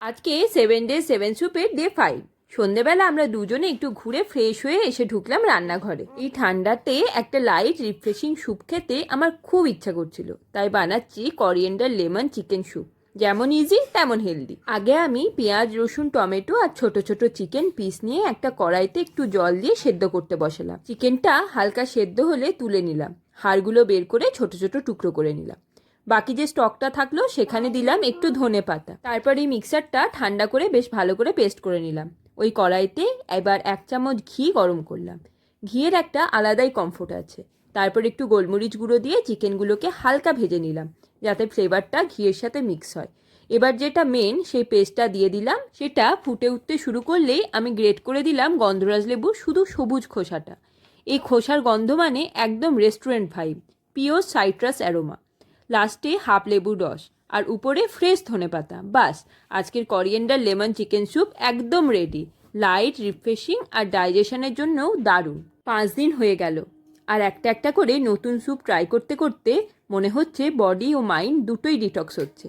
আজকে 7 ডে 7 স্যুপের ডে 5। সন্ধেবেলা আমরা দুজনে একটু ঘুরে ফ্রেশ হয়ে এসে ঢুকলাম রান্নাঘরে। এই ঠান্ডাতে একটা লাইট রিফ্রেশিং স্যুপ খেতে আমার খুব ইচ্ছা করছিল, তাই বানাচ্ছি করিয়েন্ডার লেমন চিকেন স্যুপ। যেমন ইজি তেমন হেলদি। আগে আমি পেঁয়াজ, রসুন, টমেটো আর ছোট ছোট চিকেন পিস নিয়ে একটা কড়াইতে একটু জল দিয়ে সেদ্ধ করতে বসালাম। চিকেনটা হালকা সেদ্ধ হলে তুলে নিলাম, হাড়গুলো বের করে ছোট ছোট টুকরো করে নিলাম। বাকি যে স্টকটা থাকলো সেখানে দিলাম একটু ধনে পাতা। তারপর এই মিক্সারটা ঠান্ডা করে বেশ ভালো করে পেস্ট করে নিলাম। ওই কড়াইতে এবার 1 চামচ ঘি গরম করলাম। ঘিয়ের একটা আলাদাই কমফোর্ট আছে। তারপর একটু গোলমরিচ গুঁড়ো দিয়ে চিকেনগুলোকে হালকা ভেজে নিলাম, যাতে ফ্লেভারটা ঘিয়ের সাথে মিক্স হয়। এবার যেটা মেন, সেই পেস্টটা দিয়ে দিলাম। সেটা ফুটে উঠতে শুরু করলেই আমি গ্রেট করে দিলাম গন্ধরাজ লেবুর শুধু সবুজ খোসাটা। এই খোসার গন্ধ মানে একদম restaurant vibe, pure citrus aroma. লাস্টে হাফ লেবুর রস আর উপরে ফ্রেশ ধনেপাতা। বাস, আজকের করিয়েন্ডার লেমন চিকেন স্যুপ একদম রেডি। লাইট, রিফ্রেশিং আর ডাইজেশনের জন্যও দারুণ। 5 দিন হয়ে গেল, আর একটা একটা করে নতুন স্যুপ ট্রাই করতে করতে মনে হচ্ছে বডি ও মাইন্ড দুটোই ডিটক্স হচ্ছে।